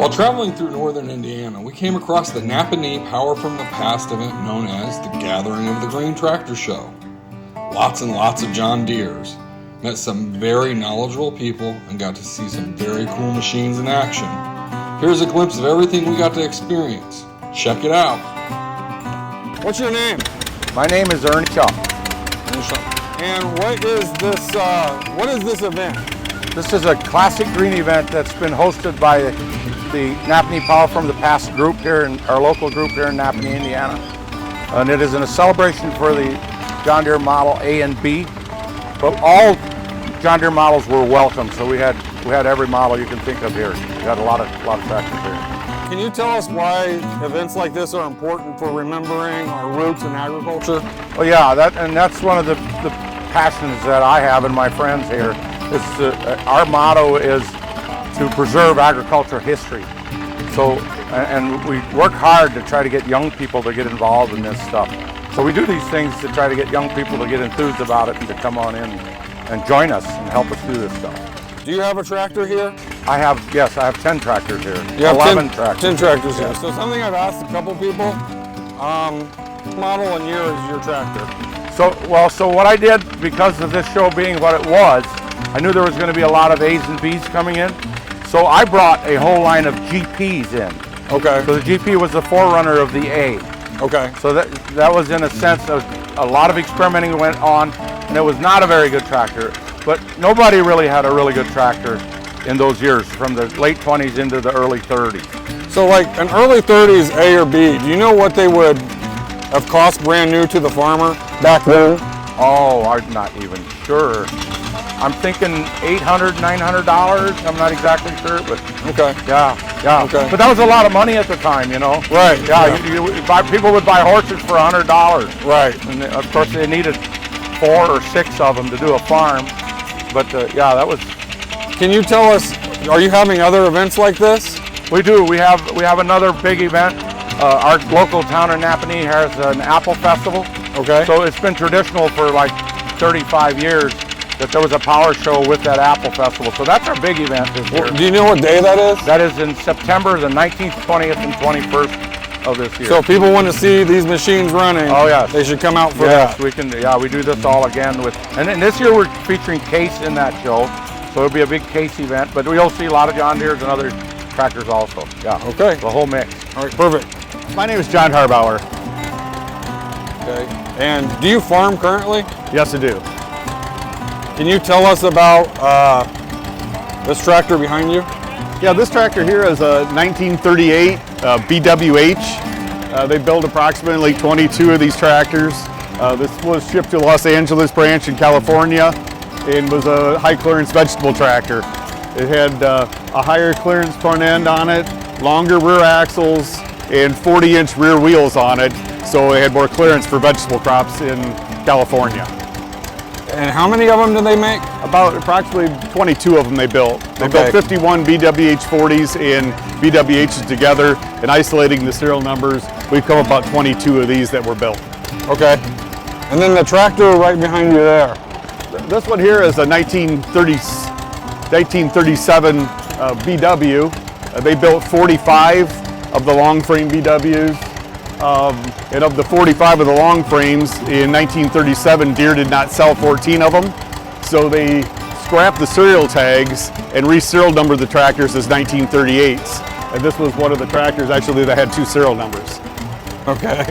While traveling through northern Indiana, we came across the Napanee Power from the Past event known as the Gathering of the Grain Tractor Show. Lots and lots of John Deeres. Met some very knowledgeable people and got to see some very cool machines in action. Here's a glimpse of everything we got to experience. Check it out. What's your name? My name is Ernie Shaw. And what is this event? This is a classic green event that's been hosted by the Napanee Power from the Past group here, our local group here in Napanee, Indiana. And it is in a celebration for the John Deere Model A and B. But all John Deere models were welcome, so we had every model you can think of here. We had a lot of tractors here. Can you tell us why events like this are important for remembering our roots in agriculture? Well, yeah, that's one of the passions that I have and my friends here. Our motto is to preserve agriculture history. So, and we work hard to try to get young people to get involved in this stuff. So we do these things to try to get young people to get enthused about it and to come on in and join us and help us do this stuff. Do you have a tractor here? Yes, I have 10 tractors here. You have 11 tractors. 10 tractors here. Yes. So something I've asked a couple people, model and year is your tractor? So what I did, because of this show being what it was, I knew there was going to be a lot of A's and B's coming in. So I brought a whole line of GPs in. Okay. So the GP was the forerunner of the A. Okay. So that was, in a sense, a lot of experimenting went on, and it was not a very good tractor. But nobody really had a really good tractor in those years, from the late 20s into the early 30s. So like an early 30s A or B, do you know what they would have cost brand new to the farmer back then? Oh, I'm not even sure. I'm thinking $800, $900. I'm not exactly sure, but okay. Yeah. Okay. But that was a lot of money at the time, you know. Right. Yeah. People would buy horses for $100. Right. And of course, they needed 4 or 6 of them to do a farm. But yeah, that was. Can you tell us? Are you having other events like this? We do. We have another big event. Our local town in Napanee has an apple festival. Okay. So it's been traditional for like 35 years that there was a power show with that apple festival. So that's our big event this year. Do you know what day that is? That is in September the 19th, 20th, and 21st of this year. So if people want to see these machines running, oh yes, they should come out for yes, that. we can. Yeah, we do this all again with, and then this year we're featuring Case in that show. So it'll be a big Case event, but we'll see a lot of John Deeres and other tractors also. Yeah. Okay. The whole mix. All right. Perfect. My name is John Harbauer. Okay. And do you farm currently? Yes, I do. Can you tell us about this tractor behind you? Yeah, this tractor here is a 1938 BWH. They built approximately 22 of these tractors. This was shipped to Los Angeles branch in California and was a high clearance vegetable tractor. It had a higher clearance front end on it, longer rear axles, and 40-inch rear wheels on it, so it had more clearance for vegetable crops in California. And how many of them do they make? About approximately 22 of them they built. They Okay. built 51 BWH-40s and BWHs together, and isolating the serial numbers, we've come about 22 of these that were built. Okay. And then the tractor right behind you there. This one here is a 1937 BW. They built 45 of the long frame BWs. And of the 45 of the long frames in 1937, Deere did not sell 14 of them. So they scrapped the serial tags and re-serial numbered the tractors as 1938s. And this was one of the tractors actually that had 2 serial numbers. Okay.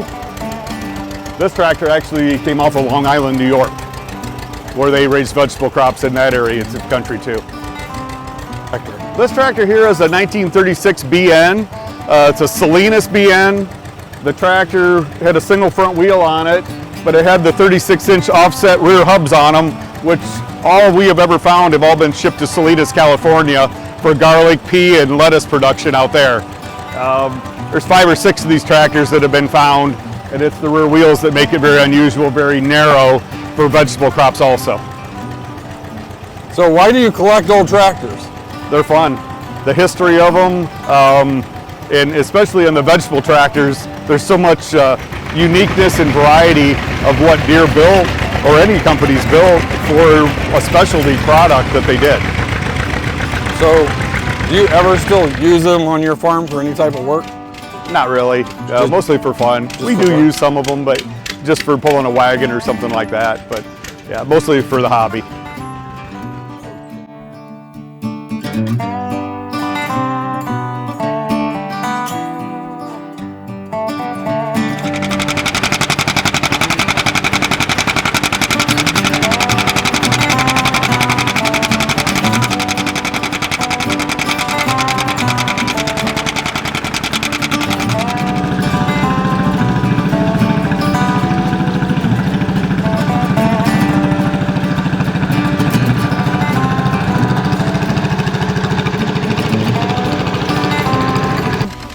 This tractor actually came off of Long Island, New York, where they raised vegetable crops in that area. It's a country too. This tractor here is a 1936 BN. It's a Salinas BN. The tractor had a single front wheel on it, but it had the 36-inch offset rear hubs on them, which all we have ever found have all been shipped to Salinas, California for garlic, pea, and lettuce production out there. There's 5 or 6 of these tractors that have been found, and it's the rear wheels that make it very unusual, very narrow for vegetable crops also. So why do you collect old tractors? They're fun. The history of them, and especially in the vegetable tractors, there's so much uniqueness and variety of what Deere built, or any companies built, for a specialty product that they did. So Do you ever still use them on your farm for any type of work? Not really, mostly for fun. We do use some of them, but just for pulling a wagon or something like that. But yeah, mostly for the hobby.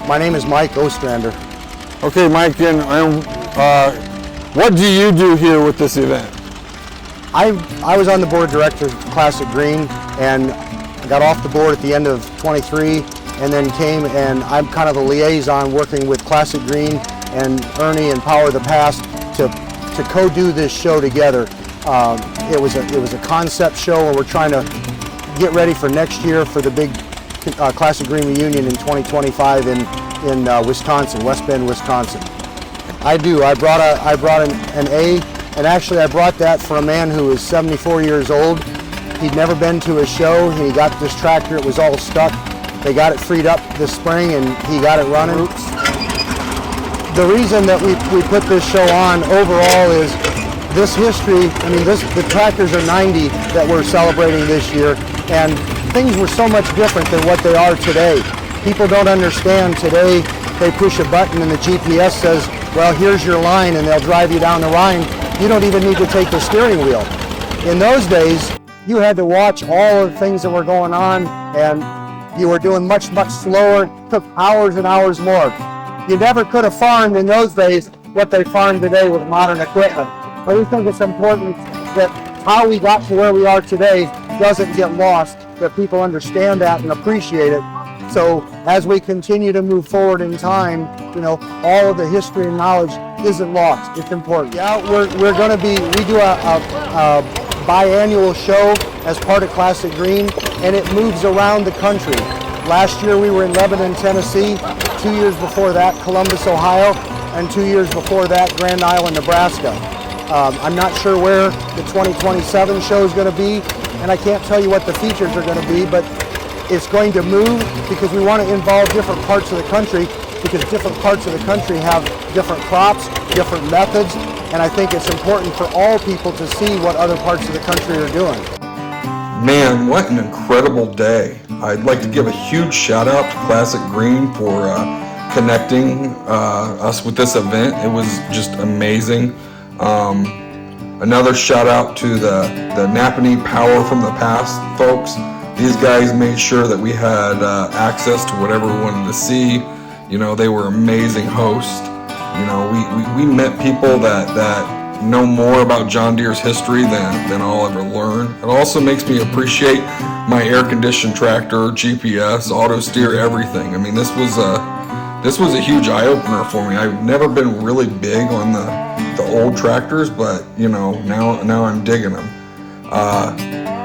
My name is Mike Ostrander. Okay, Mike, and what do you do here with this event? I was on the board of directors of Classic Green, and I got off the board at the end of 23, and then came, and I'm kind of the liaison working with Classic Green and Ernie and Power of the Past to co-do this show together. It was a concept show, and we're trying to get ready for next year for the big Classic Green reunion in 2025 in Wisconsin, West Bend, Wisconsin. I do. I brought an A, and actually I brought that for a man who is 74 years old. He'd never been to a show. He got this tractor. It was all stuck. They got it freed up this spring, and he got it running. The reason that we put this show on overall is this history. I mean, the tractors are 90 that we're celebrating this year, and things were so much different than what they are today. People don't understand today. They push a button and the GPS says, well, here's your line, and they'll drive you down the line. You don't even need to take the steering wheel. In those days, you had to watch all of the things that were going on, and you were doing much slower. It took hours and hours more. You never could have farmed in those days what they farm today with modern equipment. But we think it's important that how we got to where we are today doesn't get lost, that people understand that and appreciate it. So as we continue to move forward in time, all of the history and knowledge isn't lost. It's important. Yeah, we're going to we do a biannual show as part of Classic Green, and it moves around the country. Last year we were in Lebanon, Tennessee. 2 years before that, Columbus, Ohio, and 2 years before that, Grand Island, Nebraska. I'm not sure where the 2027 show is going to be, and I can't tell you what the features are going to be, but it's going to move because we want to involve different parts of the country, because different parts of the country have different crops, different methods, and I think it's important for all people to see what other parts of the country are doing. Man, what an incredible day. I'd like to give a huge shout out to Classic Green for connecting us with this event. It was just amazing. Another shout out to the Napanee Power from the Past folks. These guys made sure that we had access to whatever we wanted to see. They were amazing hosts. We met people that know more about John Deere's history than I'll ever learn. It also makes me appreciate my air-conditioned tractor, GPS, auto steer, everything. I mean, this was a huge eye-opener for me. I've never been really big on the old tractors, but now I'm digging them.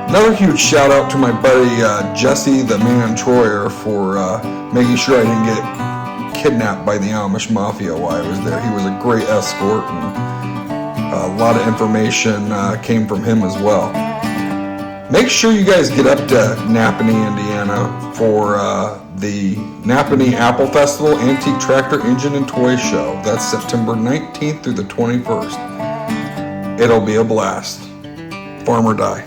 Another huge shout out to my buddy Jesse the Man Troyer for making sure I didn't get kidnapped by the Amish Mafia while I was there. He was a great escort, and a lot of information came from him as well. Make sure you guys get up to Napanee, Indiana for the Napanee Apple Festival Antique Tractor Engine and Toy Show. That's September 19th through the 21st. It'll be a blast. Farm or die.